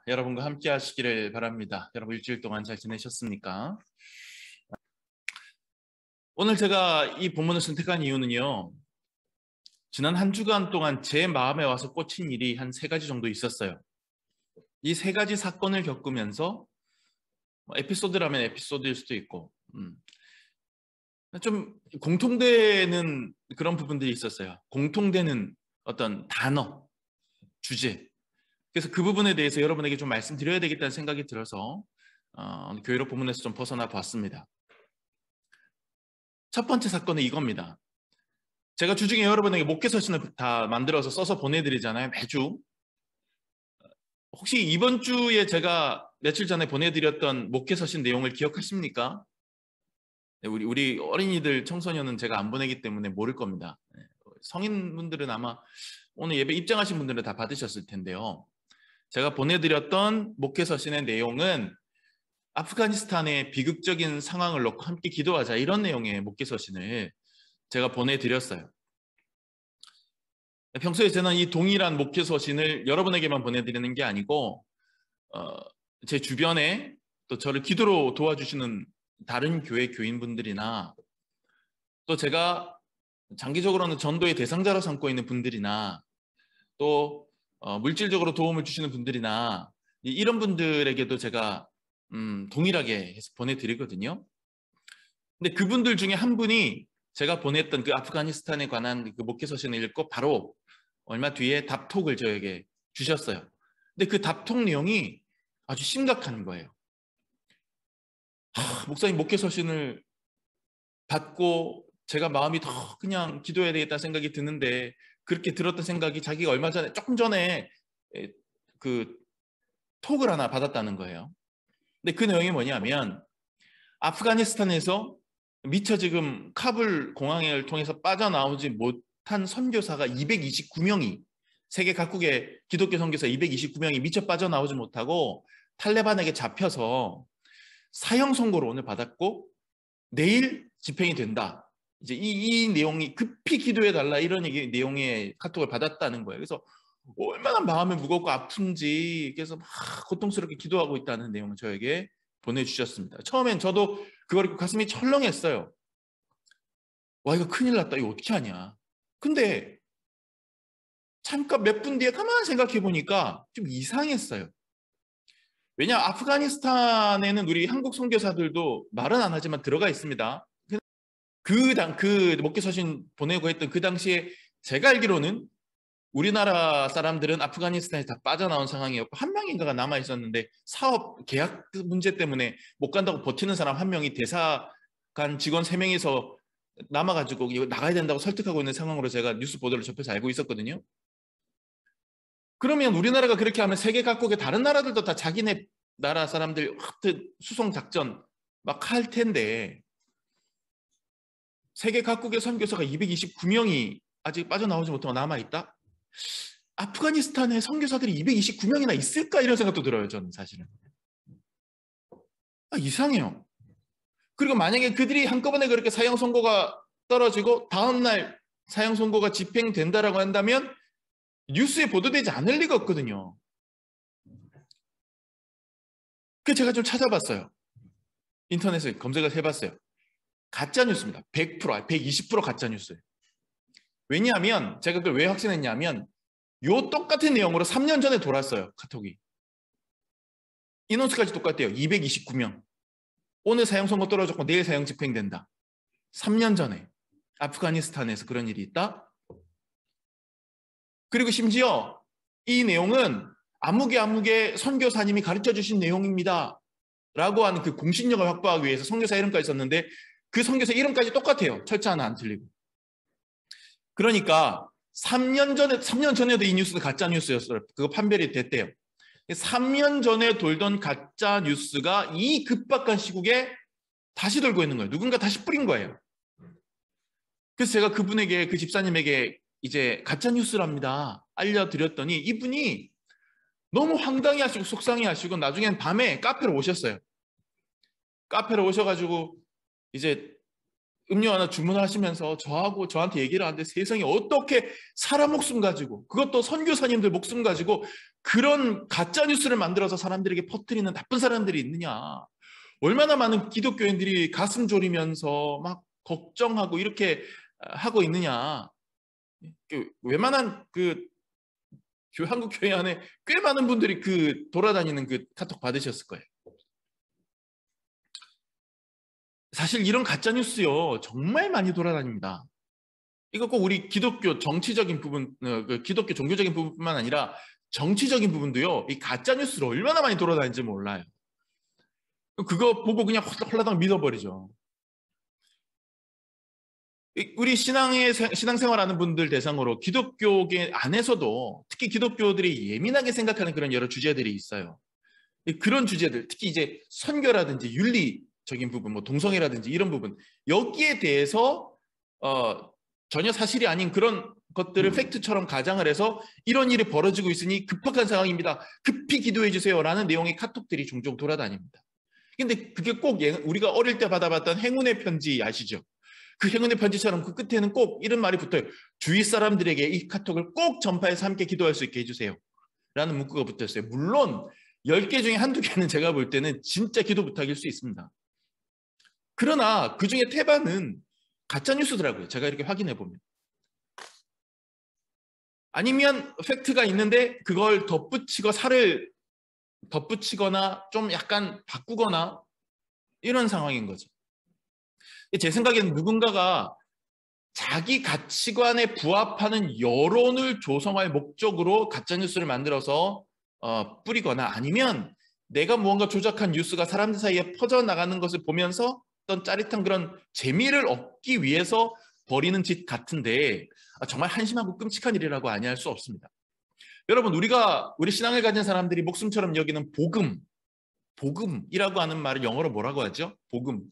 여러분과 함께 하시기를 바랍니다. 여러분 일주일 동안 잘 지내셨습니까? 오늘 제가 이 본문을 선택한 이유는요. 지난 한 주간 동안 제 마음에 와서 꽂힌 일이 한 3가지 정도 있었어요. 이 3가지 사건을 겪으면서 에피소드라면 에피소드일 수도 있고 좀 공통되는 그런 부분들이 있었어요. 공통되는 어떤 단어, 주제. 그래서 그 부분에 대해서 여러분에게 좀 말씀드려야 되겠다는 생각이 들어서 교회로 본문에서 좀 벗어나 봤습니다. 첫 번째 사건은 이겁니다. 제가 주중에 여러분에게 목회서신을 다 만들어서 써서 보내드리잖아요. 매주. 혹시 이번 주에 제가 며칠 전에 보내드렸던 목회서신 내용을 기억하십니까? 우리 어린이들, 청소년은 제가 안 보내기 때문에 모를 겁니다. 성인분들은 아마 오늘 예배 입장하신 분들은 다 받으셨을 텐데요. 제가 보내드렸던 목회서신의 내용은 아프가니스탄의 비극적인 상황을 놓고 함께 기도하자, 이런 내용의 목회서신을 제가 보내드렸어요. 평소에 저는 이 동일한 목회서신을 여러분에게만 보내드리는 게 아니고 제 주변에 또 저를 기도로 도와주시는 다른 교회 교인분들이나 또 제가 장기적으로는 전도의 대상자로 삼고 있는 분들이나 또 물질적으로 도움을 주시는 분들이나 이런 분들에게도 제가 동일하게 해서 보내드리거든요. 근데 그분들 중에 한 분이 제가 보냈던 그 아프가니스탄에 관한 그 목회서신을 읽고 바로 얼마 뒤에 답톡을 저에게 주셨어요. 근데 그 답톡 내용이 아주 심각한 거예요. 목사님 목회서신을 받고 제가 마음이 더 그냥 기도해야 되겠다는 생각이 드는데, 그렇게 들었던 생각이 자기가 얼마 전에 조금 전에 그 톡을 하나 받았다는 거예요. 근데 그 내용이 뭐냐면 아프가니스탄에서 미처 지금 카불 공항을 통해서 빠져나오지 못한 선교사가 229명이, 세계 각국의 기독교 선교사 229명이 미처 빠져나오지 못하고 탈레반에게 잡혀서 사형 선고를 오늘 받았고 내일 집행이 된다. 이제 이 내용이 급히 기도해달라, 이런 내용의 카톡을 받았다는 거예요. 그래서 얼마나 마음이 무겁고 아픈지, 그래서 막 고통스럽게 기도하고 있다는 내용을 저에게 보내주셨습니다. 처음엔 저도 그걸 읽고 가슴이 철렁했어요. 와, 이거 큰일 났다. 이거 어떻게 하냐. 근데 잠깐 몇 분 뒤에 가만히 생각해 보니까 좀 이상했어요. 왜냐, 아프가니스탄에는 우리 한국 선교사들도 말은 안 하지만 들어가 있습니다. 그 목회서신 보내고 했던 그 당시에 제가 알기로는 우리나라 사람들은 아프가니스탄에 다 빠져나온 상황이었고 한 명인가가 남아 있었는데 사업 계약 문제 때문에 못 간다고 버티는 사람 한 명이 대사관 직원 3명이서 남아가지고 이거 나가야 된다고 설득하고 있는 상황으로 제가 뉴스 보도를 접해서 알고 있었거든요. 그러면 우리나라가 그렇게 하면 세계 각국의 다른 나라들도 다 자기네 나라 사람들 수송 작전 막 할 텐데, 세계 각국의 선교사가 229명이 아직 빠져나오지 못하고 남아있다? 아프가니스탄에 선교사들이 229명이나 있을까? 이런 생각도 들어요, 저는 사실은. 이상해요. 그리고 만약에 그들이 한꺼번에 그렇게 사형 선고가 떨어지고 다음날 사형 선고가 집행된다라고 한다면 뉴스에 보도되지 않을 리가 없거든요. 그래서 제가 좀 찾아봤어요. 인터넷에 검색을 해봤어요. 가짜뉴스입니다. 100%, 120% 가짜뉴스예요. 왜냐하면 제가 그걸 왜 확신했냐면 요 똑같은 내용으로 3년 전에 돌았어요. 카톡이. 인원수까지 똑같대요. 229명. 오늘 사형 선고 떨어졌고 내일 사형 집행된다. 3년 전에 아프가니스탄에서 그런 일이 있다. 그리고 심지어 이 내용은 아무개 선교사님이 가르쳐 주신 내용입니다 라고 하는 그 공신력을 확보하기 위해서 선교사 이름까지 썼는데 그 선교사 이름까지 똑같아요. 철자 하나 안 틀리고. 그러니까 3년 전에도 이 뉴스는 가짜 뉴스였어요. 그거 판별이 됐대요. 3년 전에 돌던 가짜 뉴스가 이 급박한 시국에 다시 돌고 있는 거예요. 누군가 다시 뿌린 거예요. 그래서 제가 그분에게, 그 집사님에게 이제 가짜 뉴스랍니다 알려드렸더니 이분이 너무 황당해하시고 속상해하시고 나중엔 밤에 카페로 오셨어요. 카페로 오셔가지고 이제 음료 하나 주문하시면서 저한테 얘기를 하는데 세상에 어떻게 사람 목숨 가지고 그것도 선교사님들 목숨 가지고 그런 가짜 뉴스를 만들어서 사람들에게 퍼뜨리는 나쁜 사람들이 있느냐. 얼마나 많은 기독교인들이 가슴 졸이면서 막 걱정하고 이렇게 하고 있느냐. 웬만한 한국 교회 안에 꽤 많은 분들이 돌아다니는 카톡 받으셨을 거예요. 사실 이런 가짜 뉴스요 정말 많이 돌아다닙니다. 이거 꼭 우리 기독교 정치적인 부분, 기독교 종교적인 부분뿐만 아니라 정치적인 부분도요. 이 가짜 뉴스를 얼마나 많이 돌아다니는지 몰라요. 그거 보고 그냥 홀라당 믿어버리죠. 우리 신앙생활하는 분들 대상으로 기독교계 안에서도 특히 기독교들이 예민하게 생각하는 그런 여러 주제들이 있어요. 그런 주제들, 특히 이제 선교라든지 윤리적인 부분, 뭐 동성애라든지 이런 부분, 여기에 대해서 전혀 사실이 아닌 그런 것들을 팩트처럼 가장을 해서 이런 일이 벌어지고 있으니 급박한 상황입니다. 급히 기도해 주세요라는 내용의 카톡들이 종종 돌아다닙니다. 근데 그게 꼭 우리가 어릴 때 받아봤던 행운의 편지 아시죠? 그 행운의 편지처럼 그 끝에는 꼭 이런 말이 붙어요. 주위 사람들에게 이 카톡을 꼭 전파해서 함께 기도할 수 있게 해주세요. 라는 문구가 붙었어요. 물론 10개 중에 한두 개는 제가 볼 때는 진짜 기도 부탁일 수 있습니다. 그러나 그 중에 태반은 가짜뉴스더라고요. 제가 이렇게 확인해 보면. 아니면 팩트가 있는데 그걸 덧붙이고 살을 덧붙이거나 좀 약간 바꾸거나 이런 상황인 거죠. 제 생각에는 누군가가 자기 가치관에 부합하는 여론을 조성할 목적으로 가짜뉴스를 만들어서 뿌리거나 아니면 내가 무언가 조작한 뉴스가 사람들 사이에 퍼져나가는 것을 보면서 어떤 짜릿한 그런 재미를 얻기 위해서 벌이는 짓 같은데 정말 한심하고 끔찍한 일이라고 아니할 수 없습니다. 여러분 우리 신앙을 가진 사람들이 목숨처럼 여기는 복음이라고 하는 말을 영어로 뭐라고 하죠? 복음.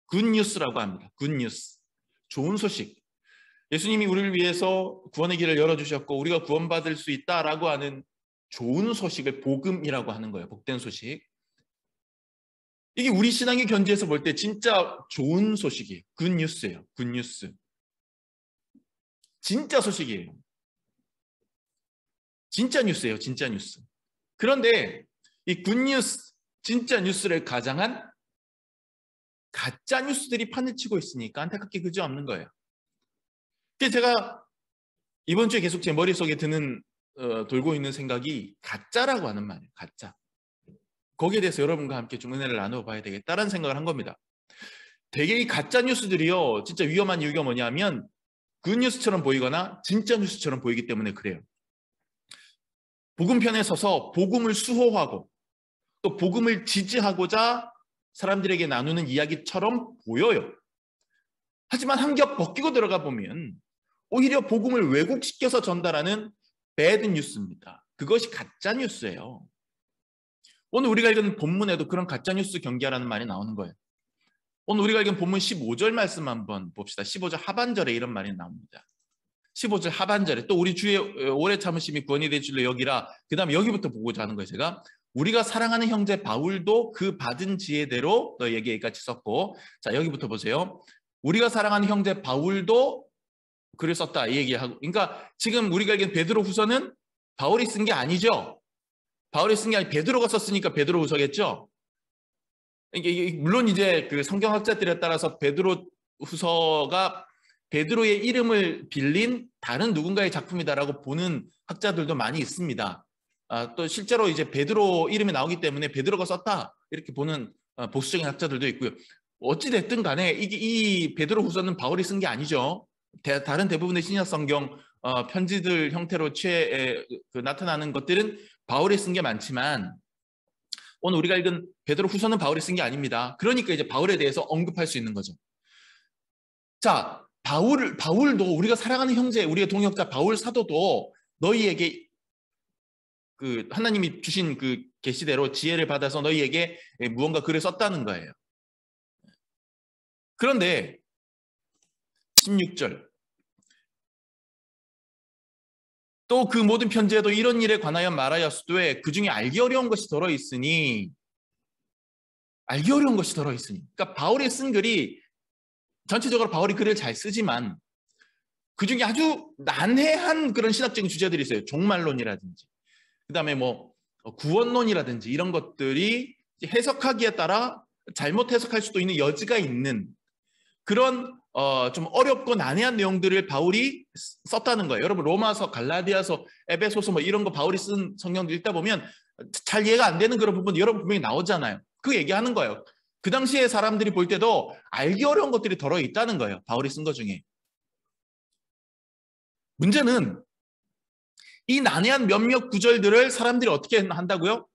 굿뉴스라고 합니다. 굿뉴스. 좋은 소식. 예수님이 우리를 위해서 구원의 길을 열어주셨고 우리가 구원받을 수 있다라고 하는 좋은 소식을 복음이라고 하는 거예요. 복된 소식. 이게 우리 신앙의 견지에서 볼 때 진짜 좋은 소식이에요. 굿뉴스예요. 굿뉴스. 진짜 소식이에요. 진짜 뉴스예요. 진짜 뉴스. 그런데 이 굿뉴스, 진짜 뉴스를 가장한 가짜 뉴스들이 판을 치고 있으니까 안타깝게 그지없는 거예요. 그래서 제가 이번 주에 계속 제 머릿속에 돌고 있는 생각이 가짜라고 하는 말이에요. 가짜. 거기에 대해서 여러분과 함께 좀 은혜를 나눠봐야 되겠다라는 생각을 한 겁니다. 되게 이 가짜 뉴스들이요. 진짜 위험한 이유가 뭐냐면 굿뉴스처럼 보이거나 진짜 뉴스처럼 보이기 때문에 그래요. 복음편에 서서 복음을 수호하고 또 복음을 지지하고자 사람들에게 나누는 이야기처럼 보여요. 하지만 한 겹 벗기고 들어가 보면 오히려 복음을 왜곡시켜서 전달하는 배드 뉴스입니다. 그것이 가짜 뉴스예요. 오늘 우리가 읽은 본문에도 그런 가짜 뉴스 경계하라는 말이 나오는 거예요. 오늘 우리가 읽은 본문 15절 말씀 한번 봅시다. 15절 하반절에 이런 말이 나옵니다. 15절 하반절에 또 우리 주의 오래 참으심이 구원이 될 줄로 여기라. 그 다음에 여기부터 보고자 하는 거예요. 제가 우리가 사랑하는 형제 바울도 그 받은 지혜대로 너에게 같이 썼고, 자 여기부터 보세요. 우리가 사랑하는 형제 바울도 글을 썼다 이 얘기하고, 그러니까 지금 우리가 읽은 베드로후서는 바울이 쓴 게 아니죠. 바울이 쓴 게 아니고 베드로가 썼으니까 베드로후서겠죠. 물론 이제 그 성경학자들에 따라서 베드로후서가 베드로의 이름을 빌린 다른 누군가의 작품이다라고 보는 학자들도 많이 있습니다. 또 실제로 이제 베드로 이름이 나오기 때문에 베드로가 썼다 이렇게 보는 보수적인 학자들도 있고요. 어찌 됐든 간에 이 베드로후서는 바울이 쓴 게 아니죠. 다른 대부분의 신약 성경 편지들 형태로 나타나는 것들은 바울이 쓴 게 많지만 오늘 우리가 읽은 베드로후서는 바울이 쓴 게 아닙니다. 그러니까 이제 바울에 대해서 언급할 수 있는 거죠. 자, 바울도 우리가 사랑하는 형제, 우리의 동역자 바울 사도도 너희에게 그 하나님이 주신 그 계시대로 지혜를 받아서 너희에게 무언가 글을 썼다는 거예요. 그런데 16절 또 그 모든 편지에도 이런 일에 관하여 말하였으되 그 중에 알기 어려운 것이 들어있으니 그러니까 바울이 쓴 글이 전체적으로 바울이 글을 잘 쓰지만 그중에 아주 난해한 그런 신학적인 주제들이 있어요. 종말론이라든지 그다음에 뭐 구원론이라든지 이런 것들이 해석하기에 따라 잘못 해석할 수도 있는 여지가 있는 그런 좀 어렵고 난해한 내용들을 바울이 썼다는 거예요. 여러분 로마서, 갈라디아서, 에베소서 뭐 이런 거 바울이 쓴 성경들 읽다 보면 잘 이해가 안 되는 그런 부분 여러분 분명히 나오잖아요. 그 얘기하는 거예요. 그 당시에 사람들이 볼 때도 알기 어려운 것들이 덜어 있다는 거예요. 바울이 쓴 것 중에. 문제는 이 난해한 몇몇 구절들을 사람들이 어떻게 한다고요?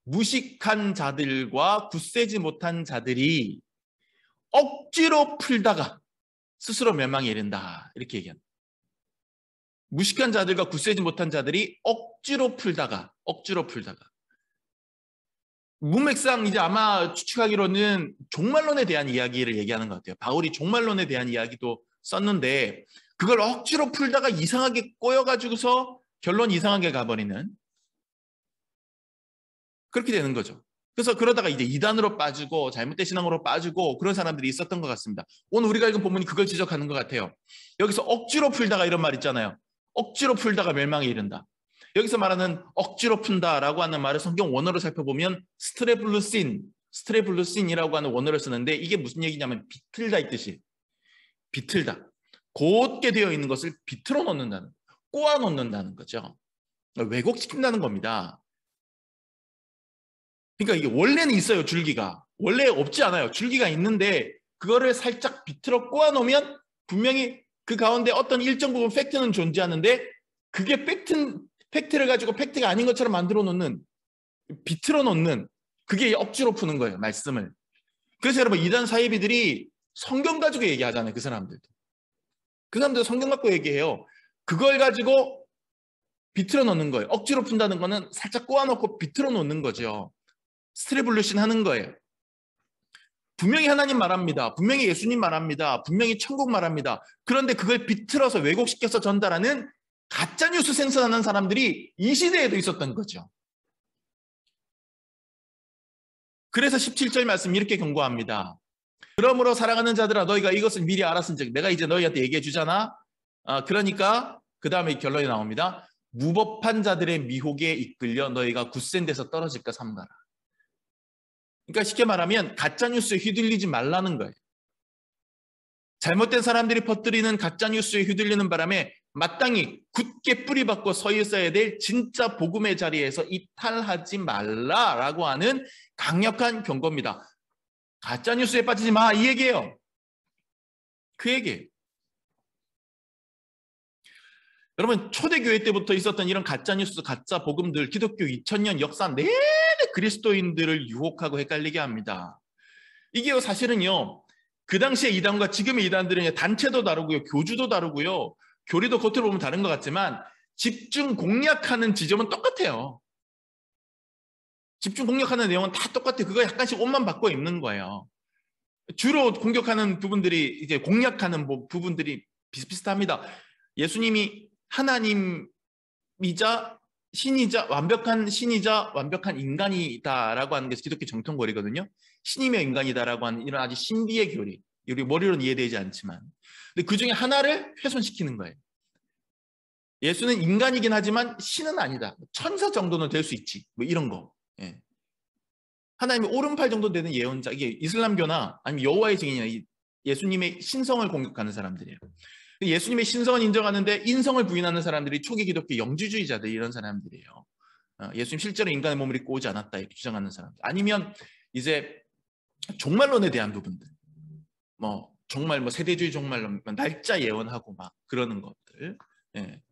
무식한 자들과 굳세지 못한 자들이 억지로 풀다가 스스로 멸망에 이른다. 이렇게 얘기합니다. 무식한 자들과 굳세지 못한 자들이 억지로 풀다가 문맥상 이제 아마 추측하기로는 종말론에 대한 이야기를 얘기하는 것 같아요. 바울이 종말론에 대한 이야기도 썼는데 그걸 억지로 풀다가 이상하게 꼬여가지고서 결론 이상하게 가버리는 그렇게 되는 거죠. 그래서 그러다가 이제 이단으로 빠지고 잘못된 신앙으로 빠지고 그런 사람들이 있었던 것 같습니다. 오늘 우리가 읽은 본문이 그걸 지적하는 것 같아요. 여기서 억지로 풀다가 이런 말 있잖아요. 억지로 풀다가 멸망에 이른다. 여기서 말하는 억지로 푼다라고 하는 말을 성경 원어로 살펴보면 스트레블루신이라고 하는 원어를 쓰는데 이게 무슨 얘기냐면 비틀다 이 뜻이 비틀다. 곧게 되어 있는 것을 비틀어 놓는다는, 꼬아 놓는다는 거죠. 왜곡시킨다는 겁니다. 그러니까 이게 원래는 있어요, 줄기가. 원래 없지 않아요. 줄기가 있는데 그거를 살짝 비틀어 꼬아 놓으면 분명히 그 가운데 어떤 일정 부분 팩트는 존재하는데 그게 팩트를 가지고 팩트가 아닌 것처럼 만들어 놓는, 비틀어 놓는 그게 억지로 푸는 거예요, 말씀을. 그래서 여러분 이단 사이비들이 성경 가지고 얘기하잖아요, 그 사람들도. 그 사람들 성경 갖고 얘기해요. 그걸 가지고 비틀어 놓는 거예요. 억지로 푼다는 거는 살짝 꼬아놓고 비틀어 놓는 거죠. 스트레블루신 하는 거예요. 분명히 하나님 말합니다. 분명히 예수님 말합니다. 분명히 천국 말합니다. 그런데 그걸 비틀어서 왜곡시켜서 전달하는 가짜뉴스 생산하는 사람들이 이 시대에도 있었던 거죠. 그래서 17절 말씀 이렇게 경고합니다. 그러므로 사랑하는 자들아 너희가 이것을 미리 알았은즉 내가 이제 너희한테 얘기해 주잖아. 그러니까 그 다음에 결론이 나옵니다. 무법한 자들의 미혹에 이끌려 너희가 굳센 데서 떨어질까 삼가라. 그러니까 쉽게 말하면 가짜뉴스에 휘둘리지 말라는 거예요. 잘못된 사람들이 퍼뜨리는 가짜뉴스에 휘둘리는 바람에 마땅히 굳게 뿌리박고 서 있어야 될 진짜 복음의 자리에서 이탈하지 말라라고 하는 강력한 경고입니다. 가짜뉴스에 빠지지 마, 이 얘기예요. 그 얘기예요. 여러분 초대교회 때부터 있었던 이런 가짜뉴스, 가짜 복음들 기독교 2000년 역사 내내 그리스도인들을 유혹하고 헷갈리게 합니다. 이게 사실은요. 그 당시의 이단과 지금의 이단들은 단체도 다르고요. 교주도 다르고요. 교리도 겉으로 보면 다른 것 같지만 집중 공략하는 지점은 똑같아요. 집중 공략하는 내용은 다 똑같아요. 그거 약간씩 옷만 바꿔 입는 거예요. 주로 공격하는 부분들이 이제 공략하는 부분들이 비슷비슷합니다. 예수님이 하나님이자 신이자 완벽한 신이자 완벽한 인간이다라고 하는 게 기독교 정통거리거든요. 신이며 인간이다라고 하는 이런 아주 신비의 교리, 우리 머리로는 이해되지 않지만, 근데 그 중에 하나를 훼손시키는 거예요. 예수는 인간이긴 하지만 신은 아니다. 천사 정도는 될 수 있지. 뭐 이런 거. 예. 하나님의 오른팔 정도 되는 예언자, 이게 이슬람교나 아니면 여호와의 증인이나 예수님의 신성을 공격하는 사람들이에요. 예수님의 신성은 인정하는데 인성을 부인하는 사람들이 초기 기독교 영지주의자들 이런 사람들이에요. 예수님 실제로 인간의 몸을 입고 오지 않았다 이렇게 주장하는 사람들. 아니면 이제 종말론에 대한 부분들, 뭐 정말 뭐 세대주의 종말론, 날짜 예언하고 막 그러는 것들, 예.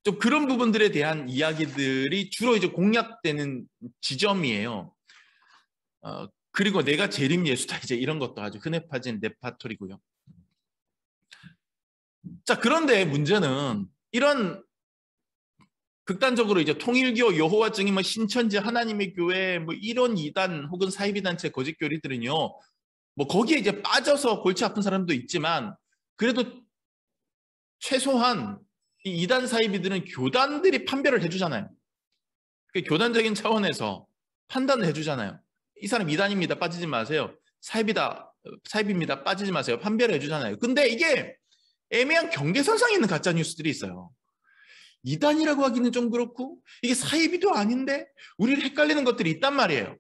좀 그런 부분들에 대한 이야기들이 주로 이제 공략되는 지점이에요. 그리고 내가 재림 예수다 이제 이런 것도 아주 흔해 빠진 네파토리고요. 자, 그런데 문제는 이런 극단적으로 이제 통일교, 여호와 증인, 뭐 신천지, 하나님의 교회, 뭐 이런 이단 혹은 사이비단체 거짓 교리들은요, 뭐 거기에 이제 빠져서 골치 아픈 사람도 있지만 그래도 최소한 이 이단 사이비들은 교단들이 판별을 해주잖아요. 교단적인 차원에서 판단을 해주잖아요. 이 사람 이단입니다. 빠지지 마세요. 사이비다. 사입입니다. 빠지지 마세요. 판별해 주잖아요. 근데 이게 애매한 경계선상에 있는 가짜 뉴스들이 있어요. 이단이라고 하기는 좀 그렇고 이게 사이비도 아닌데 우리를 헷갈리는 것들이 있단 말이에요.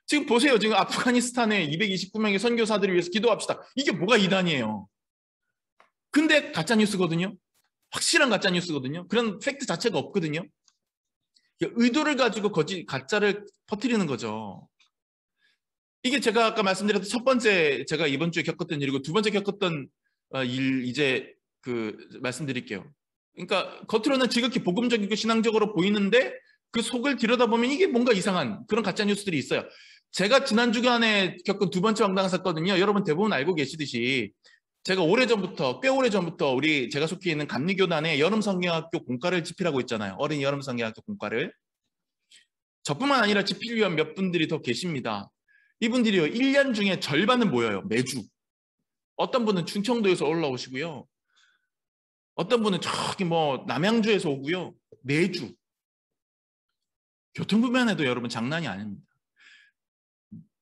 지금 보세요. 지금 아프가니스탄에 229명의 선교사들을 위해서 기도합시다. 이게 뭐가 이단이에요. 근데 가짜 뉴스거든요. 확실한 가짜 뉴스거든요. 그런 팩트 자체가 없거든요. 의도를 가지고 가짜를 퍼뜨리는 거죠. 이게 제가 아까 말씀드렸던 첫 번째 제가 이번 주에 겪었던 일이고 두 번째 겪었던 일 이제 말씀드릴게요. 그러니까 겉으로는 지극히 복음적이고 신앙적으로 보이는데 그 속을 들여다보면 이게 뭔가 이상한 그런 가짜 뉴스들이 있어요. 제가 지난 주간에 겪은 두 번째 황당한 사건은요. 여러분 대부분 알고 계시듯이 제가 꽤 오래전부터 제가 속해 있는 감리교단의 여름성경학교 공과를 집필하고 있잖아요. 어린이 여름성경학교 공과를. 저뿐만 아니라 집필 위원 몇 분들이 더 계십니다. 이분들이요. 1년 중에 절반은 모여요. 매주. 어떤 분은 충청도에서 올라오시고요. 어떤 분은 저기 남양주에서 오고요. 매주. 교통불면에도 여러분 장난이 아닙니다.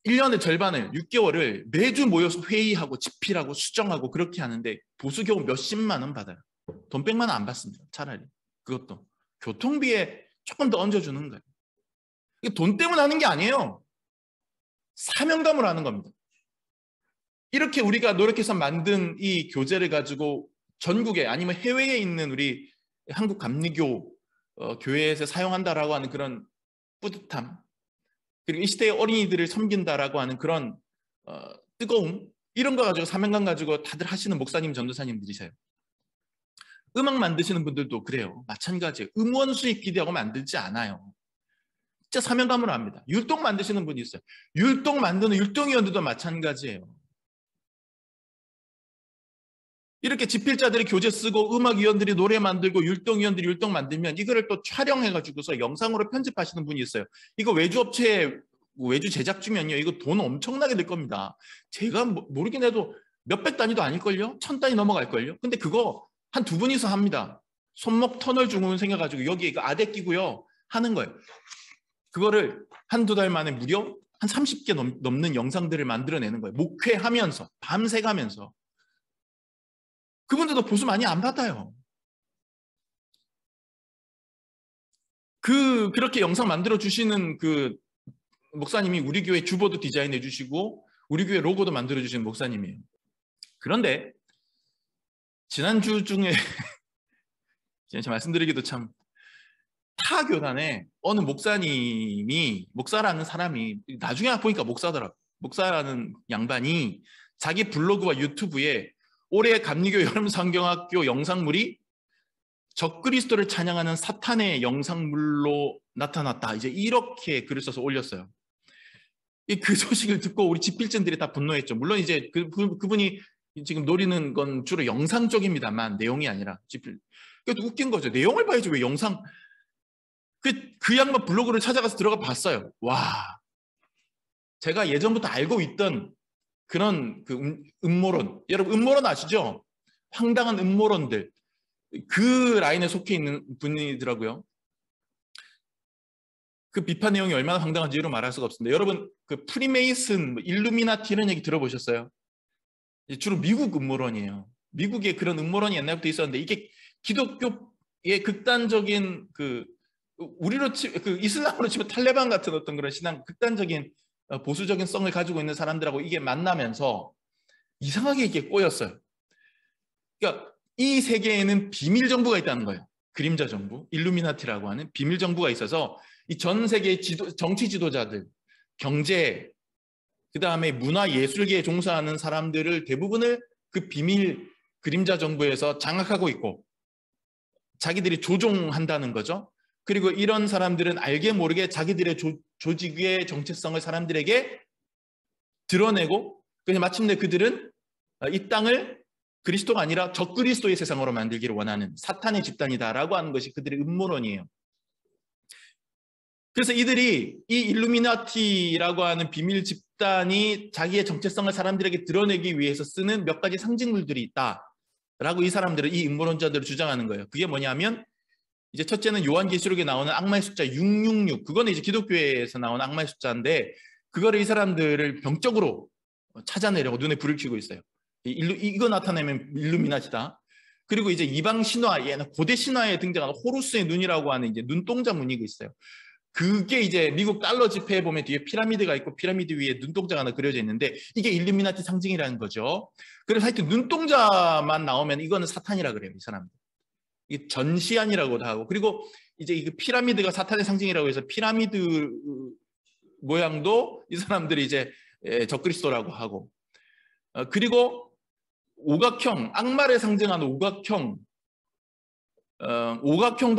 1년의 절반을 6개월을 매주 모여서 회의하고 집필하고 수정하고 그렇게 하는데 보수 겨우 몇십만 원 받아요. 돈 100만 원 안 받습니다. 차라리. 그것도 교통비에 조금 더 얹어주는 거예요. 이게 돈 때문에 하는 게 아니에요. 사명감으로 하는 겁니다. 이렇게 우리가 노력해서 만든 이 교재를 가지고 전국에 아니면 해외에 있는 우리 한국 감리교 교회에서 사용한다라고 하는 그런 뿌듯함, 그리고 이 시대의 어린이들을 섬긴다라고 하는 그런 뜨거움, 이런 거 가지고 사명감 가지고 다들 하시는 목사님, 전도사님들이세요. 음악 만드시는 분들도 그래요. 마찬가지예요. 음원 수익 기대하고 만들지 않아요. 진짜 사명감으로 합니다. 율동 만드시는 분이 있어요. 율동 만드는 율동위원들도 마찬가지예요. 이렇게 집필자들이 교재 쓰고 음악위원들이 노래 만들고 율동위원들이 율동 만들면 이거를 또 촬영해가지고서 영상으로 편집하시는 분이 있어요. 이거 외주 제작주면요. 이거 돈 엄청나게 들 겁니다. 제가 모르긴 해도 몇백 단위도 아닐걸요? 1000단위 넘어갈걸요? 근데 그거 한 두 분이서 합니다. 손목 터널 증후군 생겨가지고 여기에 이거 아대 끼고요. 하는 거예요. 그거를 한두 달 만에 무려 한 30개 넘는 영상들을 만들어내는 거예요. 목회하면서, 밤새 가면서. 그분들도 보수 많이 안 받아요. 그렇게 영상 만들어 주시는 그 목사님이 우리 교회 주보도 디자인해 주시고 우리 교회 로고도 만들어 주시는 목사님이에요. 그런데 지난주 중에 제가 말씀드리기도 참 타 교단에 어느 목사라는 사람이 나중에 보니까 목사더라고요. 목사라는 양반이 자기 블로그와 유튜브에 올해 감리교 여름성경학교 영상물이 적그리스도를 찬양하는 사탄의 영상물로 나타났다. 이제 이렇게 글을 써서 올렸어요. 그 소식을 듣고 우리 집필진들이 다 분노했죠. 물론 이제 그분이 지금 노리는 건 주로 영상 쪽입니다만 내용이 아니라 집필. 그래도 웃긴 거죠. 내용을 봐야지 왜 영상. 그 양반 블로그를 찾아가서 들어가 봤어요. 와, 제가 예전부터 알고 있던 그런 음모론. 여러분 음모론 아시죠? 황당한 음모론들. 그 라인에 속해 있는 분이더라고요. 그 비판 내용이 얼마나 황당한지로 말할 수가 없습니다. 여러분 그 프리메이슨, 일루미나티 이런 얘기 들어보셨어요? 주로 미국 음모론이에요. 미국에 그런 음모론이 옛날부터 있었는데 이게 기독교의 극단적인 이슬람으로 치면 탈레반 같은 어떤 그런 신앙, 극단적인 보수적인 성을 가지고 있는 사람들하고 이게 만나면서 이상하게 이게 꼬였어요. 그러니까 이 세계에는 비밀 정부가 있다는 거예요. 그림자 정부, 일루미나티라고 하는 비밀 정부가 있어서 이 전 세계의 정치 지도자들, 경제, 그 다음에 문화 예술계에 종사하는 사람들을 대부분을 그 비밀 그림자 정부에서 장악하고 있고 자기들이 조종한다는 거죠. 그리고 이런 사람들은 알게 모르게 자기들의 조직의 정체성을 사람들에게 드러내고 그래서 마침내 그들은 이 땅을 그리스도가 아니라 적그리스도의 세상으로 만들기를 원하는 사탄의 집단이다라고 하는 것이 그들의 음모론이에요. 그래서 이들이 이 일루미나티라고 하는 비밀 집단이 자기의 정체성을 사람들에게 드러내기 위해서 쓰는 몇 가지 상징물들이 있다라고 이 사람들은 이 음모론자들을 주장하는 거예요. 그게 뭐냐면 이제 첫째는 요한계시록에 나오는 악마의 숫자 666. 그거는 이제 기독교에서 나오는 악마의 숫자인데 그거를 이 사람들을 병적으로 찾아내려고 눈에 불을 켜고 있어요. 이거 나타내면 일루미나티다. 그리고 이제 이방 신화, 고대 신화에 등장하는 호루스의 눈이라고 하는 이제 눈동자 무늬가 있어요. 그게 이제 미국 달러 지폐에 보면 뒤에 피라미드가 있고 피라미드 위에 눈동자가 하나 그려져 있는데 이게 일루미나티 상징이라는 거죠. 그래서 하여튼 눈동자만 나오면 이거는 사탄이라 그래요, 이 사람들. 이게 전시안이라고도 하고, 그리고 이제 이 피라미드가 사탄의 상징이라고 해서 피라미드 모양도 이 사람들이 이제 적그리스도라고 하고, 그리고 오각형, 악마를 상징하는 오각형도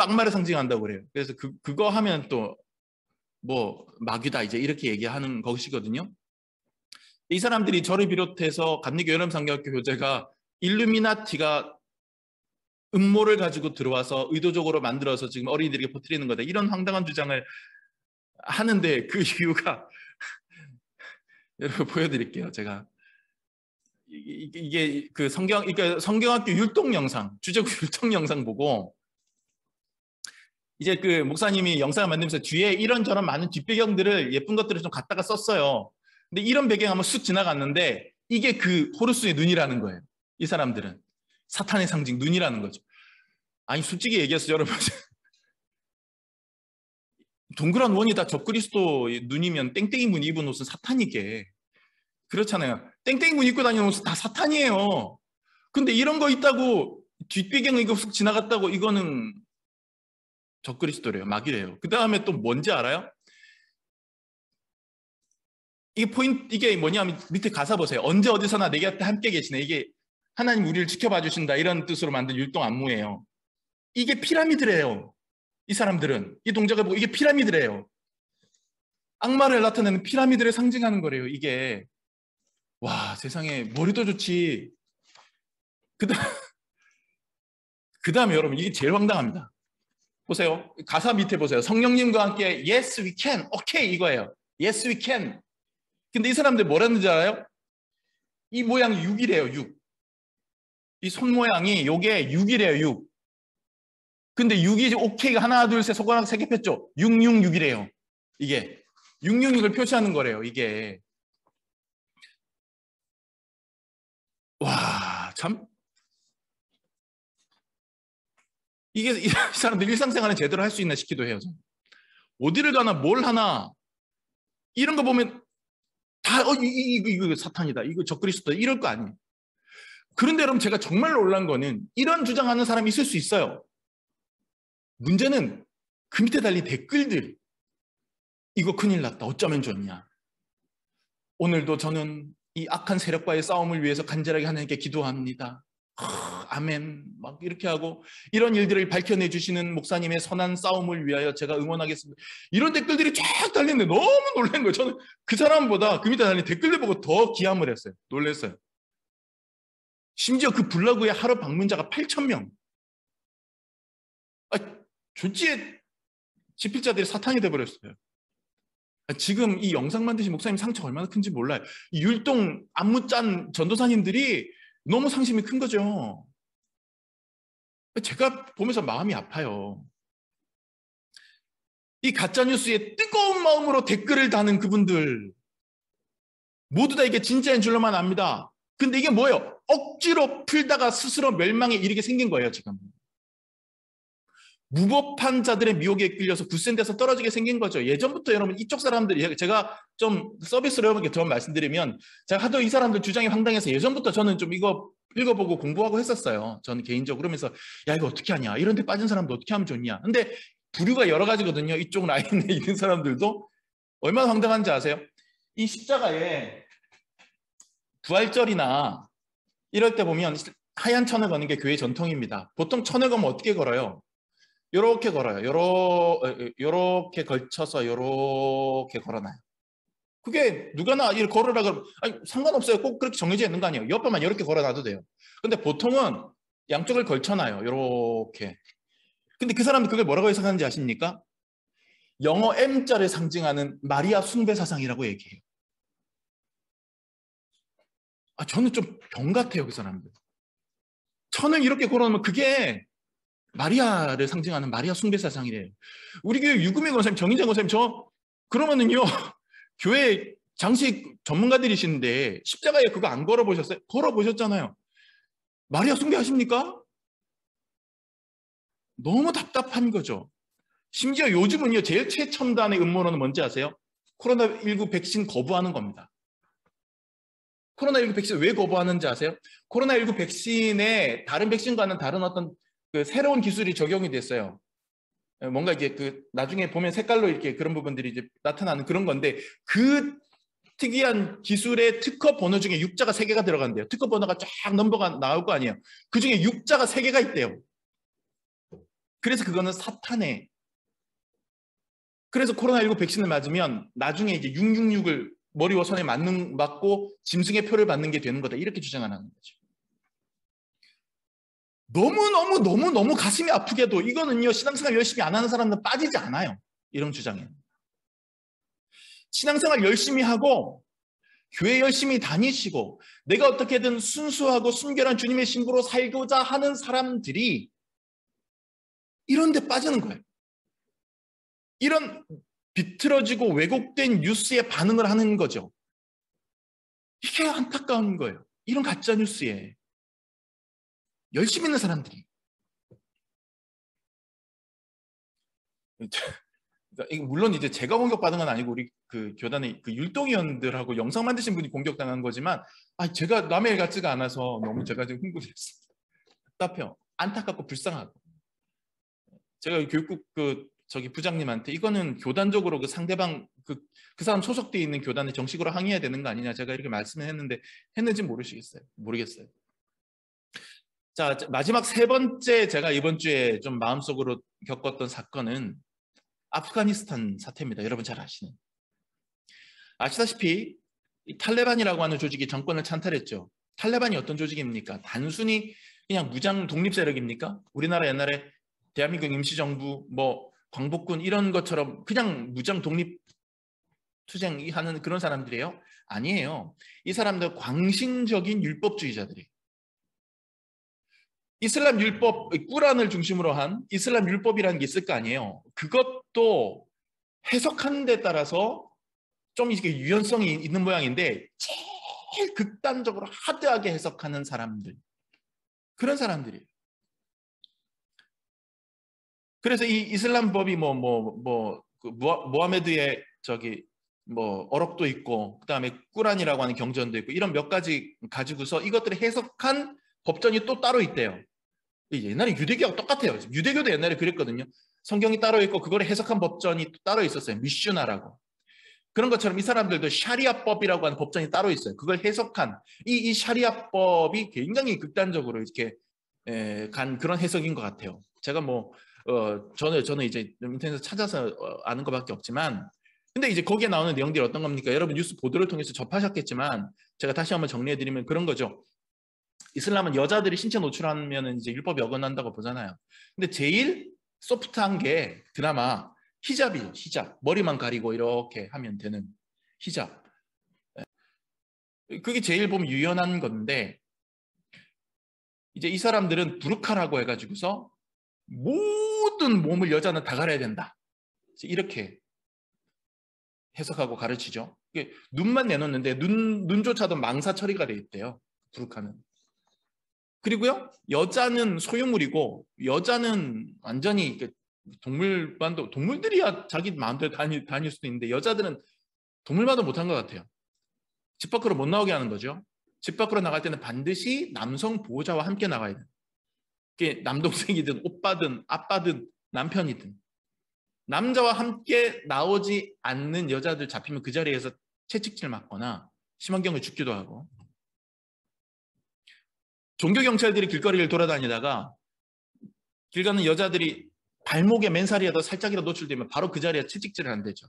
악마를 상징한다고 그래요. 그래서 그거 하면 또 뭐 마귀다 이제 이렇게 얘기하는 것이거든요. 이 사람들이 저를 비롯해서 감리교 여름상교학교 교재가 일루미나티가 음모를 가지고 들어와서 의도적으로 만들어서 지금 어린이들에게 퍼뜨리는 거다, 이런 황당한 주장을 하는데 그 이유가 여러분 보여드릴게요. 제가 이게 그 그러니까 성경학교 율동 영상, 주제국 율동 영상 보고 이제 그 목사님이 영상을 만들면서 뒤에 이런저런 많은 뒷배경들을 예쁜 것들을 좀 갖다가 썼어요. 근데 이런 배경 한번 쑥 지나갔는데 이게 그 호루스의 눈이라는 거예요. 이 사람들은 사탄의 상징 눈이라는 거죠. 아니 솔직히 얘기해서 여러분 동그란 원이 다 적그리스도 눈이면 땡땡이 문 입은 옷은 사탄이게 그렇잖아요. 땡땡이 문 입고 다니는 옷은 다 사탄이에요. 근데 이런 거 있다고 뒷배경 이거 쑥 지나갔다고 이거는 적그리스도래요. 마귀래요. 그 다음에 또 뭔지 알아요? 이게 뭐냐면 밑에 가사 보세요. 언제 어디서나 내 곁에 함께 계시네. 이게 하나님 우리를 지켜봐 주신다 이런 뜻으로 만든 율동 안무예요. 이게 피라미드래요. 이 사람들은 이 동작을 보고 이게 피라미드래요. 악마를 나타내는 피라미드를 상징하는 거래요. 이게 와 세상에 머리도 좋지. 그다음에 여러분 이게 제일 황당합니다. 보세요. 가사 밑에 보세요. 성령님과 함께 Yes we can. 오케이 이거예요. Yes we can. 근데 이 사람들 뭐라는지 알아요? 이 모양이 6이래요. 6. 이 손 모양이 요게 6이래요. 6. 근데 6이 오케이가 하나 둘 셋 손가락 3개 폈죠. 666이래요. 이게 666을 표시하는 거래요. 이게 와 참 이게 이 사람들 일상생활은 제대로 할 수 있나 싶기도 해요. 어디를 가나 뭘 하나 이런 거 보면 다 이거 사탄이다. 이거 적그리스도다. 이럴 거 아니에요. 그런데 여러분 제가 정말 놀란 거는 이런 주장하는 사람이 있을 수 있어요. 문제는 그 밑에 달린 댓글들. 이거 큰일 났다. 어쩌면 좋냐. 오늘도 저는 이 악한 세력과의 싸움을 위해서 간절하게 하나님께 기도합니다. 아멘. 막 이렇게 하고 이런 일들을 밝혀내 주시는 목사님의 선한 싸움을 위하여 제가 응원하겠습니다. 이런 댓글들이 쫙 달리는데 너무 놀란 거예요. 저는 그 사람보다 그 밑에 달린 댓글들 보고 더 기함을 했어요. 놀랐어요. 심지어 그 블로그에 하루 방문자가 8,000명. 졸지에 집필자들이 사탄이 돼버렸어요. 지금 이 영상 만드신 목사님 상처 얼마나 큰지 몰라요. 이 율동 안무 짠 전도사님들이 너무 상심이 큰 거죠. 제가 보면서 마음이 아파요. 이 가짜뉴스에 뜨거운 마음으로 댓글을 다는 그분들 모두 다 이게 진짜인 줄로만 압니다. 근데 이게 뭐예요? 억지로 풀다가 스스로 멸망에 이르게 생긴 거예요. 지금 무법한 자들의 미혹에 끌려서 굳센 데서 떨어지게 생긴 거죠. 예전부터 여러분 이쪽 사람들이 제가 좀 서비스로 여러분께 더 말씀드리면 제가 하도 이 사람들 주장이 황당해서 예전부터 저는 좀 이거 읽어보고 공부하고 했었어요. 저는 개인적으로. 그러면서 야 이거 어떻게 하냐. 이런 데 빠진 사람도 어떻게 하면 좋냐. 근데 부류가 여러 가지거든요. 이쪽 라인에 있는 사람들도. 얼마나 황당한지 아세요? 이 십자가에 부활절이나 이럴 때 보면 하얀 천을 거는 게 교회 전통입니다. 보통 천을 거면 어떻게 걸어요? 요렇게 걸어요. 요렇게 걸쳐서 요렇게 걸어놔요. 그게 누가나 이렇게 걸으라 그러면 아니 상관없어요. 꼭 그렇게 정해져 있는 거 아니에요. 옆에만 이렇게 걸어놔도 돼요. 근데 보통은 양쪽을 걸쳐놔요. 요렇게. 근데 그 사람들 그걸 뭐라고 해석하는지 아십니까? 영어 M자를 상징하는 마리아 숭배 사상이라고 얘기해요. 저는 좀 병 같아요. 그 사람들. 천을 이렇게 걸어놓으면 그게 마리아를 상징하는 마리아 숭배 사상이래요. 우리 교회 유금의 권사님, 정인장 권사님, 그러면은요, 교회 장식 전문가들이신데 십자가에 그거 안 걸어보셨어요? 걸어보셨잖아요. 마리아 숭배하십니까? 너무 답답한 거죠. 심지어 요즘은요, 제일 최첨단의 음모론은 뭔지 아세요? 코로나19 백신 거부하는 겁니다. 코로나19 백신 왜 거부하는지 아세요? 코로나19 백신에 다른 백신과는 다른 어떤 그 새로운 기술이 적용이 됐어요. 뭔가 이제 그 나중에 보면 색깔로 이렇게 그런 부분들이 이제 나타나는 그런 건데, 그 특이한 기술의 특허 번호 중에 육자가 3개가 들어간대요. 특허 번호가 쫙 넘버가 나올 거 아니에요. 그 중에 육자가 3개가 있대요. 그래서 그거는 사탄의, 그래서 코로나19 백신을 맞으면 나중에 이제 666을 머리와 손에 맞고 짐승의 표를 받는 게 되는 거다. 이렇게 주장하는 거죠. 너무 가슴이 아프게도 이거는요, 신앙생활 열심히 안 하는 사람은 빠지지 않아요. 이런 주장에. 신앙생활 열심히 하고 교회 열심히 다니시고 내가 어떻게든 순수하고 순결한 주님의 신부로 살고자 하는 사람들이 이런 데 빠지는 거예요. 이런 비틀어지고 왜곡된 뉴스에 반응을 하는 거죠. 이게 안타까운 거예요. 이런 가짜 뉴스에 열심히 있는 사람들이. 물론 이제 제가 공격받은 건 아니고 우리 그 교단의 그 율동위원들하고 영상 만드신 분이 공격당한 거지만, 제가 남의 일 같지가 않아서 너무 제가 지금 흥분했습니다. 답답해요. 안타깝고 불쌍하고. 제가 교육국 저기 부장님한테 이거는 교단적으로 그 상대방 그 사람 소속되어 있는 교단에 정식으로 항의해야 되는 거 아니냐, 제가 이렇게 말씀을 했는데 했는지 모르겠어요. 자, 마지막 3번째 제가 이번 주에 좀 마음속으로 겪었던 사건은 아프가니스탄 사태입니다. 여러분 잘 아시다시피 이 탈레반이라고 하는 조직이 정권을 찬탈했죠. 탈레반이 어떤 조직입니까? 단순히 그냥 무장 독립 세력입니까? 우리나라 옛날에 대한민국 임시정부, 광복군 이런 것처럼 그냥 무장 독립 투쟁하는 그런 사람들이에요? 아니에요. 이 사람들 광신적인 율법주의자들이에요. 이슬람 율법, 꾸란을 중심으로 한 이슬람 율법이라는 게 있을 거 아니에요. 그것도 해석하는 데 따라서 좀 이게 유연성이 있는 모양인데 제일 극단적으로 하드하게 해석하는 사람들, 그런 사람들이에요. 그래서 이 이슬람 법이 모하메드의 어록도 있고, 그다음에 꾸란이라고 하는 경전도 있고, 이런 몇 가지 가지고서 이것들을 해석한 법전이 또 따로 있대요. 옛날에 유대교하고 똑같아요. 유대교도 옛날에 그랬거든요. 성경이 따로 있고 그걸 해석한 법전이 또 따로 있었어요. 미슈나라고. 그런 것처럼 이 사람들도 샤리아법이라고 하는 법전이 따로 있어요. 그걸 해석한 이 샤리아법이 굉장히 극단적으로 이렇게 간 그런 해석인 것 같아요. 제가 저는 이제 인터넷에서 찾아서 아는 것밖에 없지만, 근데 이제 거기에 나오는 내용들이 어떤 겁니까? 여러분 뉴스 보도를 통해서 접하셨겠지만 제가 다시 한번 정리해드리면 그런 거죠. 이슬람은 여자들이 신체 노출하면 이제 율법이 어긋난다고 보잖아요. 근데 제일 소프트한 게 드라마 히잡이죠. 히잡. 머리만 가리고 이렇게 하면 되는 히잡. 그게 제일 보면 유연한 건데, 이제 이 사람들은 부르카라고 해가지고서 모든 몸을 여자는 다 가려야 된다. 이렇게 해석하고 가르치죠. 눈만 내놓는데 눈조차도 망사 처리가 돼 있대요. 부르카는. 그리고요, 여자는 소유물이고 여자는 완전히 동물반도, 동물들이야 자기 마음대로 다닐 수도 있는데 여자들은 동물반도 못한 것 같아요. 집 밖으로 못 나오게 하는 거죠. 집 밖으로 나갈 때는 반드시 남성 보호자와 함께 나가야 돼요. 그게 남동생이든 오빠든 아빠든 남편이든 남자와 함께 나오지 않는 여자들 잡히면 그 자리에서 채찍질 맞거나 심한 경우에 죽기도 하고, 종교경찰들이 길거리를 돌아다니다가 길 가는 여자들이 발목에 맨살이라도 살짝이라도 노출되면 바로 그 자리에 채찍질을 한대죠.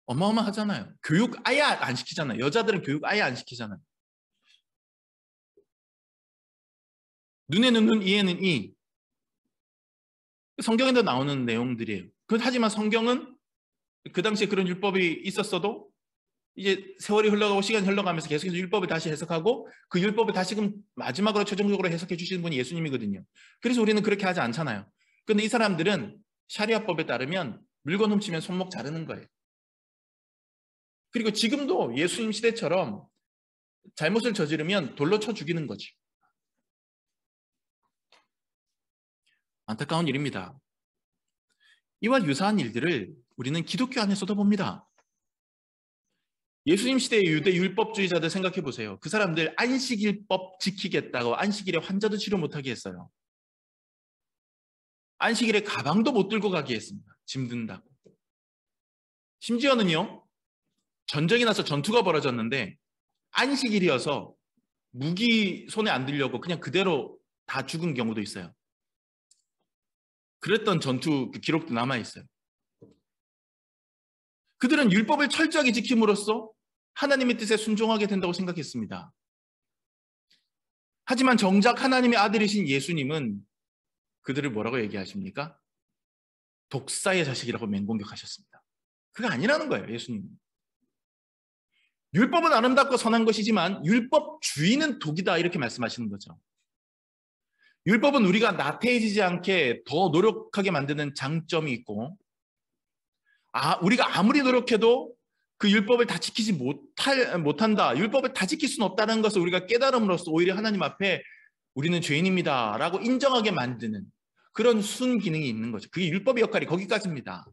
어마어마하잖아요. 교육 아예 안 시키잖아요. 여자들은 교육 아예 안 시키잖아요. 눈에는 눈, 이에는 이. 성경에도 나오는 내용들이에요. 하지만 성경은 그 당시에 그런 율법이 있었어도 이제 세월이 흘러가고 시간이 흘러가면서 계속해서 율법을 다시 해석하고 그 율법을 다시금 마지막으로 최종적으로 해석해 주시는 분이 예수님이거든요. 그래서 우리는 그렇게 하지 않잖아요. 그런데 이 사람들은 샤리아법에 따르면 물건 훔치면 손목 자르는 거예요. 그리고 지금도 예수님 시대처럼 잘못을 저지르면 돌로 쳐 죽이는 거지. 안타까운 일입니다. 이와 유사한 일들을 우리는 기독교 안에서도 봅니다. 예수님 시대의 유대 율법주의자들 생각해 보세요. 그 사람들 안식일법 지키겠다고 안식일에 환자도 치료 못하게 했어요. 안식일에 가방도 못 들고 가게 했습니다. 짐 든다고. 심지어는요, 전쟁이 나서 전투가 벌어졌는데 안식일이어서 무기 손에 안 들려고 그냥 그대로 다 죽은 경우도 있어요. 그랬던 전투 기록도 남아있어요. 그들은 율법을 철저하게 지킴으로써 하나님의 뜻에 순종하게 된다고 생각했습니다. 하지만 정작 하나님의 아들이신 예수님은 그들을 뭐라고 얘기하십니까? 독사의 자식이라고 맹공격하셨습니다. 그게 아니라는 거예요, 예수님은. 율법은 아름답고 선한 것이지만 율법주의는 독이다, 이렇게 말씀하시는 거죠. 율법은 우리가 나태해지지 않게 더 노력하게 만드는 장점이 있고, 우리가 아무리 노력해도 그 율법을 다 지키지 못한다, 율법을 다 지킬 수는 없다는 것을 우리가 깨달음으로써 오히려 하나님 앞에 우리는 죄인입니다 라고 인정하게 만드는 그런 순기능이 있는 거죠. 그게 율법의 역할이 거기까지입니다.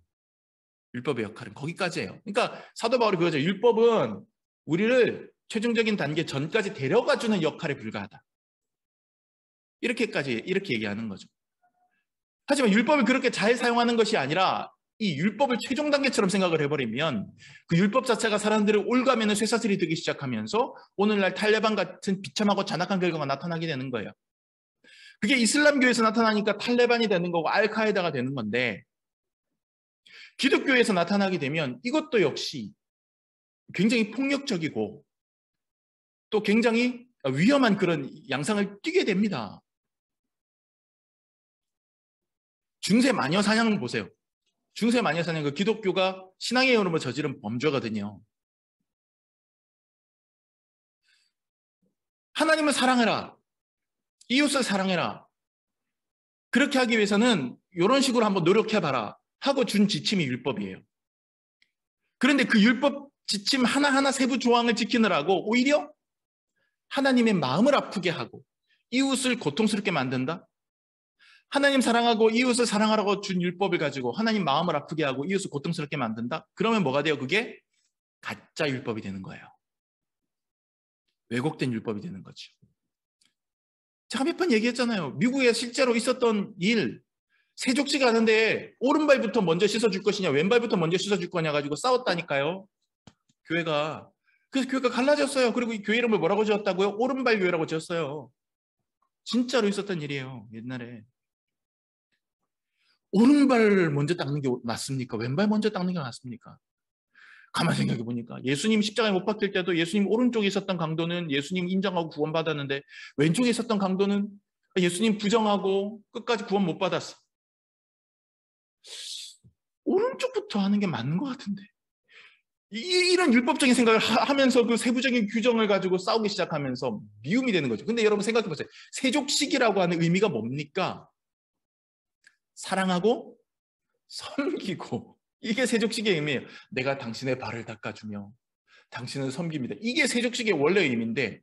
율법의 역할은 거기까지예요. 그러니까 사도 바울이 그거죠. 율법은 우리를 최종적인 단계 전까지 데려가주는 역할에 불과하다. 이렇게 얘기하는 거죠. 하지만 율법을 그렇게 잘 사용하는 것이 아니라 이 율법을 최종 단계처럼 생각을 해버리면 그 율법 자체가 사람들을 올가매는 쇠사슬이 되기 시작하면서 오늘날 탈레반 같은 비참하고 잔악한 결과가 나타나게 되는 거예요. 그게 이슬람교에서 나타나니까 탈레반이 되는 거고 알카에다가 되는 건데, 기독교에서 나타나게 되면 이것도 역시 굉장히 폭력적이고 또 굉장히 위험한 그런 양상을 띠게 됩니다. 중세 마녀 사냥을 보세요. 중세 마녀 사냥, 그 기독교가 신앙의 이름으로 저지른 범죄거든요. 하나님을 사랑해라, 이웃을 사랑해라, 그렇게 하기 위해서는 이런 식으로 한번 노력해봐라 하고 준 지침이 율법이에요. 그런데 그 율법 지침 하나하나 세부 조항을 지키느라고 오히려 하나님의 마음을 아프게 하고 이웃을 고통스럽게 만든다? 하나님 사랑하고 이웃을 사랑하라고 준 율법을 가지고 하나님 마음을 아프게 하고 이웃을 고통스럽게 만든다? 그러면 뭐가 돼요? 그게 가짜 율법이 되는 거예요. 왜곡된 율법이 되는 거죠. 제가 몇 번 얘기했잖아요. 미국에 실제로 있었던 일, 세족식 하는데 오른발부터 먼저 씻어줄 것이냐 왼발부터 먼저 씻어줄 거냐 가지고 싸웠다니까요. 교회가. 그래서 교회가 갈라졌어요. 그리고 이 교회 이름을 뭐라고 지었다고요? 오른발 교회라고 지었어요. 진짜로 있었던 일이에요. 옛날에. 오른발 먼저 닦는 게 낫습니까? 왼발 먼저 닦는 게 낫습니까? 가만히 생각해 보니까 예수님 십자가에 못 박힐 때도 예수님 오른쪽에 있었던 강도는 예수님 인정하고 구원받았는데 왼쪽에 있었던 강도는 예수님 부정하고 끝까지 구원 못 받았어. 오른쪽부터 하는 게 맞는 것 같은데. 이런 율법적인 생각을 하면서 그 세부적인 규정을 가지고 싸우기 시작하면서 미움이 되는 거죠. 근데 여러분 생각해 보세요. 세족식이라고 하는 의미가 뭡니까? 사랑하고 섬기고, 이게 세족식의 의미예요. 내가 당신의 발을 닦아주며 당신을 섬깁니다. 이게 세족식의 원래 의미인데,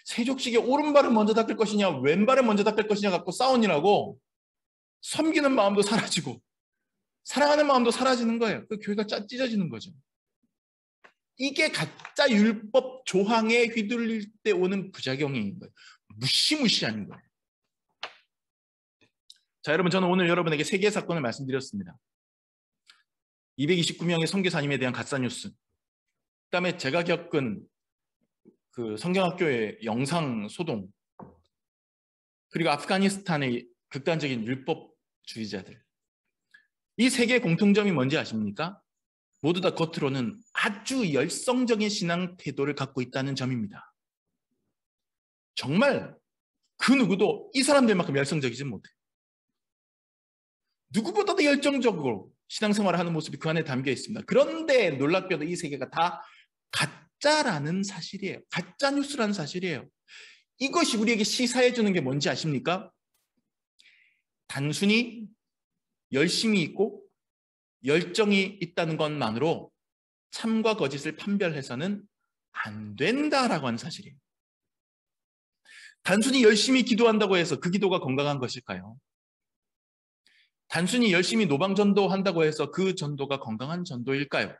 세족식의 오른발을 먼저 닦을 것이냐 왼발을 먼저 닦을 것이냐 갖고 싸우느라고 섬기는 마음도 사라지고 사랑하는 마음도 사라지는 거예요. 그 교회가 찢어지는 거죠. 이게 가짜 율법 조항에 휘둘릴 때 오는 부작용인 거예요. 무시무시한 거예요. 자, 여러분, 저는 오늘 여러분에게 세 개의 사건을 말씀드렸습니다. 229명의 선교사님에 대한 가짜뉴스, 그다음에 제가 겪은 그 성경학교의 영상 소동, 그리고 아프가니스탄의 극단적인 율법주의자들. 이 세 개의 공통점이 뭔지 아십니까? 모두 다 겉으로는 아주 열성적인 신앙 태도를 갖고 있다는 점입니다. 정말 그 누구도 이 사람들만큼 열성적이지 못해요. 누구보다도 열정적으로 신앙생활을 하는 모습이 그 안에 담겨 있습니다. 그런데 놀랍게도 이 세 개가 다 가짜라는 사실이에요. 가짜 뉴스라는 사실이에요. 이것이 우리에게 시사해 주는 게 뭔지 아십니까? 단순히 열심히 있고 열정이 있다는 것만으로 참과 거짓을 판별해서는 안 된다라고 하는 사실이에요. 단순히 열심히 기도한다고 해서 그 기도가 건강한 것일까요? 단순히 열심히 노방전도한다고 해서 그 전도가 건강한 전도일까요?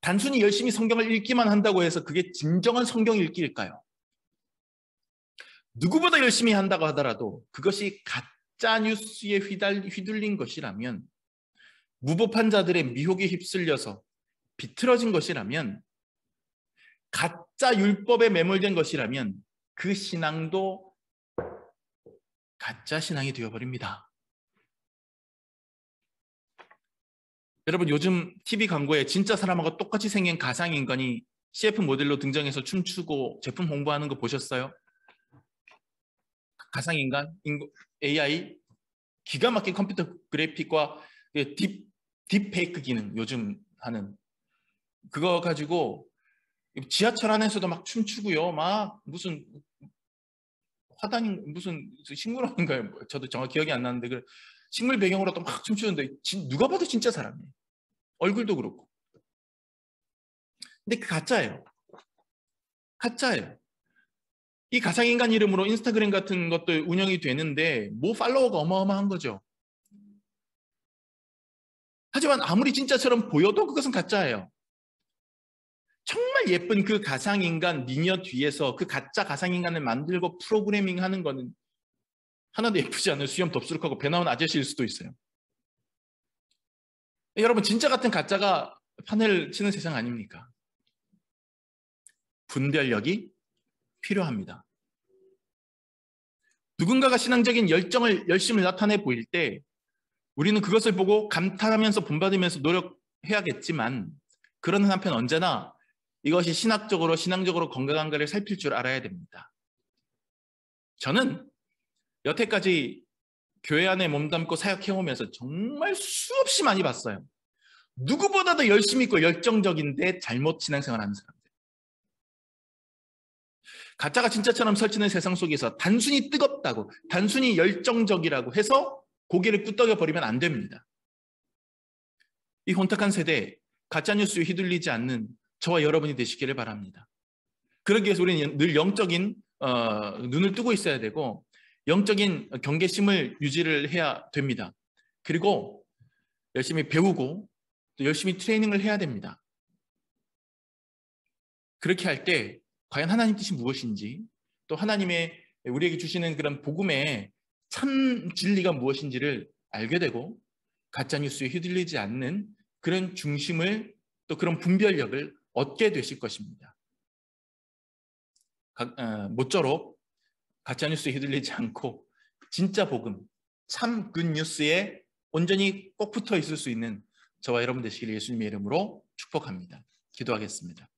단순히 열심히 성경을 읽기만 한다고 해서 그게 진정한 성경 읽기일까요? 누구보다 열심히 한다고 하더라도 그것이 가짜 뉴스에 휘둘린 것이라면, 무법한 자들의 미혹에 휩쓸려서 비틀어진 것이라면, 가짜 율법에 매몰된 것이라면 그 신앙도 가짜 신앙이 되어버립니다. 여러분, 요즘 TV 광고에 진짜 사람하고 똑같이 생긴 가상인간이 CF 모델로 등장해서 춤추고 제품 홍보하는 거 보셨어요? 가상인간, AI, 기가 막힌 컴퓨터 그래픽과 딥페이크 기능 요즘 하는 그거 가지고 지하철 안에서도 막 춤추고요. 막 무슨 화단인 무슨 식물원인가요? 저도 정확히 기억이 안 나는데 그 식물 배경으로 또 막 춤추는데 누가 봐도 진짜 사람이에요. 얼굴도 그렇고. 근데 그 가짜예요. 가짜예요. 이 가상인간 이름으로 인스타그램 같은 것도 운영이 되는데 뭐 팔로워가 어마어마한 거죠. 하지만 아무리 진짜처럼 보여도 그것은 가짜예요. 정말 예쁜 그 가상인간 미녀 뒤에서 그 가짜 가상인간을 만들고 프로그래밍하는 거는 하나도 예쁘지 않은 수염 덥수룩하고 배 나온 아저씨일 수도 있어요. 여러분, 진짜 같은 가짜가 판을 치는 세상 아닙니까? 분별력이 필요합니다. 누군가가 신앙적인 열심을 나타내 보일 때 우리는 그것을 보고 감탄하면서 본받으면서 노력해야겠지만, 그러는 한편 언제나 이것이 신앙적으로 건강한가를 살필 줄 알아야 됩니다. 저는 여태까지 교회 안에 몸담고 사역해오면서 정말 수없이 많이 봤어요. 누구보다도 열심히 있고 열정적인데 잘못 신앙생활하는 사람들. 가짜가 진짜처럼 설치는 세상 속에서 단순히 뜨겁다고, 단순히 열정적이라고 해서 고개를 끄덕여 버리면 안 됩니다. 이 혼탁한 세대에 가짜뉴스에 휘둘리지 않는 저와 여러분이 되시기를 바랍니다. 그러기 위해서 우리는 늘 영적인 눈을 뜨고 있어야 되고 영적인 경계심을 유지를 해야 됩니다. 그리고 열심히 배우고 또 열심히 트레이닝을 해야 됩니다. 그렇게 할 때 과연 하나님 뜻이 무엇인지, 또 하나님의 우리에게 주시는 그런 복음의 참 진리가 무엇인지를 알게 되고 가짜뉴스에 휘둘리지 않는 그런 중심을, 또 그런 분별력을 얻게 되실 것입니다. 모쪼록 가짜뉴스에 휘둘리지 않고 진짜 복음, 참 굿뉴스에 온전히 꼭 붙어 있을 수 있는 저와 여러분 되시기를 예수님의 이름으로 축복합니다. 기도하겠습니다.